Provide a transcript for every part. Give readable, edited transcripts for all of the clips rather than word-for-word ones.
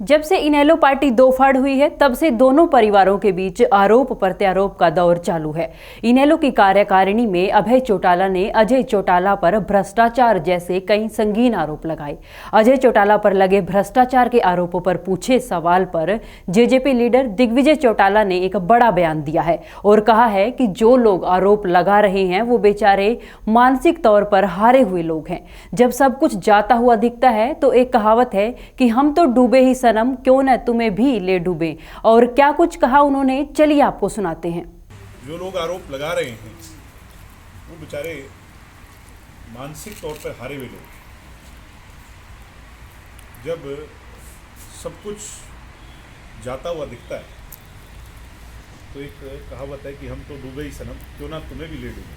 जब से इनेलो पार्टी दो फाड़ हुई है तब से दोनों परिवारों के बीच आरोप प्रत्यारोप का दौर चालू है। इनेलो की कार्यकारिणी में अभय चौटाला ने अजय चौटाला पर भ्रष्टाचार जैसे कई संगीन आरोप लगाए। अजय चौटाला पर लगे भ्रष्टाचार के आरोपों पर पूछे सवाल पर जेजेपी लीडर दिग्विजय चौटाला ने एक बड़ा बयान दिया है और कहा है कि जो लोग आरोप लगा रहे हैं वो बेचारे मानसिक तौर पर हारे हुए लोग हैं। जब सब कुछ जाता हुआ दिखता है तो एक कहावत है कि हम तो डूबे ही सनम, क्यों न तुम्हें भी ले डूबे। और क्या कुछ कहा उन्होंने, चलिए आपको सुनाते हैं। जो लोग आरोप लगा रहे हैं वो बेचारे मानसिक तौर पर हारे हुए लोग। जब सब कुछ जाता हुआ दिखता है तो एक कहावत है कि हम तो डूबे ही सनम, क्यों ना तुम्हें भी ले डूबे।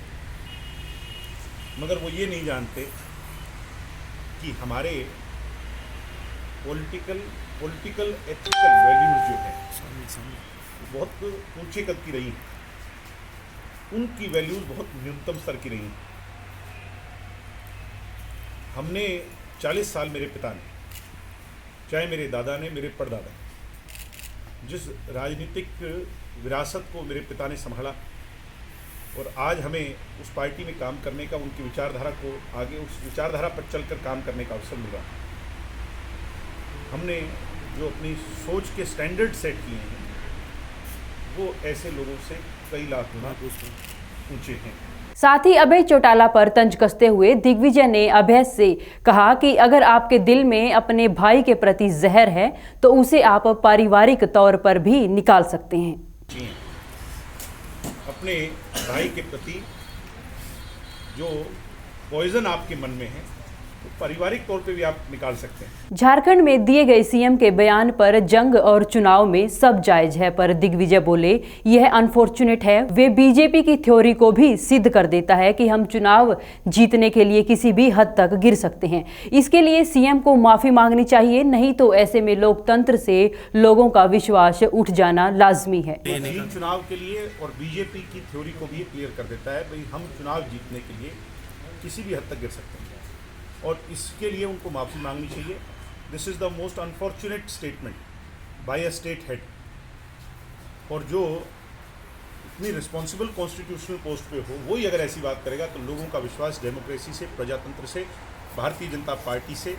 मगर वो ये नहीं जानते कि हमारे पॉलिटिकल एथिकल वैल्यूज जो है बहुत ऊंचे कद की रही हैं, उनकी वैल्यूज बहुत न्यूनतम स्तर की रही हैं। हमने 40 साल, मेरे पिता ने, चाहे मेरे दादा ने, मेरे परदादा, जिस राजनीतिक विरासत को मेरे पिता ने संभाला और आज हमें उस पार्टी में काम करने का, उनकी विचारधारा को आगे उस विचारधारा पर चलकर काम करने का अवसर मिला। हमने जो अपनी सोच के स्टैंडर्ड सेट किए हैं वो ऐसे लोगों से कई लाख गुना ऊंचे हैं। साथ ही अभय चौटाला पर तंज कसते हुए दिग्विजय ने अभय से कहा कि अगर आपके दिल में अपने भाई के प्रति जहर है तो उसे आप पारिवारिक तौर पर भी निकाल सकते हैं। अपने भाई के प्रति जो पॉइजन आपके मन में है तो पारिवारिक तौर पे भी आप निकाल सकते हैं। झारखंड में दिए गए सीएम के बयान पर जंग और चुनाव में सब जायज है, पर दिग्विजय बोले यह अनफॉर्चुनेट है। वे बीजेपी की थ्योरी को भी सिद्ध कर देता है कि हम चुनाव जीतने के लिए किसी भी हद तक गिर सकते हैं। इसके लिए सीएम को माफी मांगनी चाहिए, नहीं तो ऐसे में लोकतंत्र से लोगों का विश्वास उठ जाना लाजमी है। चुनाव के लिए और बीजेपी की थ्योरी को भी क्लियर कर देता है भाई हम चुनाव जीतने के लिए किसी भी हद तक गिर सकते हैं और इसके लिए उनको माफ़ी मांगनी चाहिए। This is the most unfortunate statement by a state head. और जो इतनी रिस्पॉन्सिबल कॉन्स्टिट्यूशनल पोस्ट पे हो वही अगर ऐसी बात करेगा तो लोगों का विश्वास डेमोक्रेसी से, प्रजातंत्र से, भारतीय जनता पार्टी से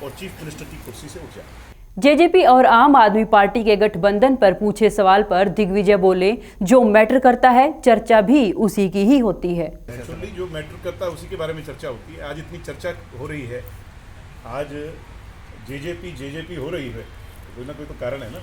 और चीफ मिनिस्टर की कुर्सी से उठ जाए। जेजेपी और आम आदमी पार्टी के गठबंधन पर पूछे सवाल पर दिग्विजय बोले जो मैटर करता है चर्चा भी उसी की ही होती है। एक्चुअली जो मैटर करता है उसी के बारे में चर्चा होती है। आज इतनी चर्चा हो रही है, आज जेजेपी हो रही है, कोई ना कोई तो कारण है ना।